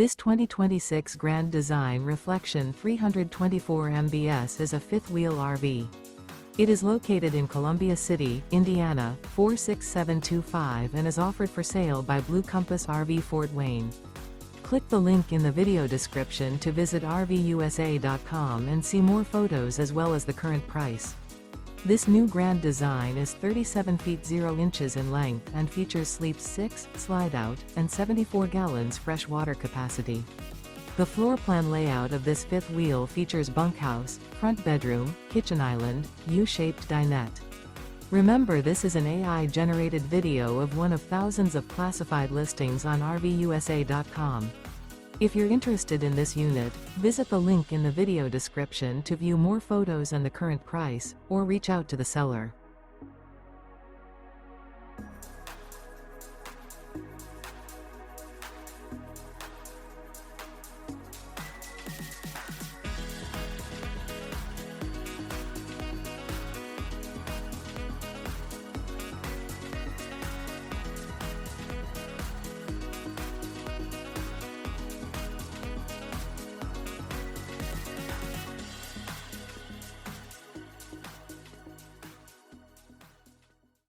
This 2026 Grand Design Reflection 324 mbs is a fifth-wheel RV. It is located in Columbia City, Indiana, 46725 and is offered for sale by Blue Compass RV Fort Wayne. Click the link in the video description to visit RVUSA.com and see more photos as well as the current price. This new Grand Design is 37 feet 0 inches in length and features sleep 6, slide-out, and 74 gallons fresh water capacity. The floor plan layout of this fifth wheel features bunkhouse, front bedroom, kitchen island, U-shaped dinette. Remember, this is an AI-generated video of one of thousands of classified listings on RVUSA.com. If you're interested in this unit, visit the link in the video description to view more photos and the current price, or reach out to the seller.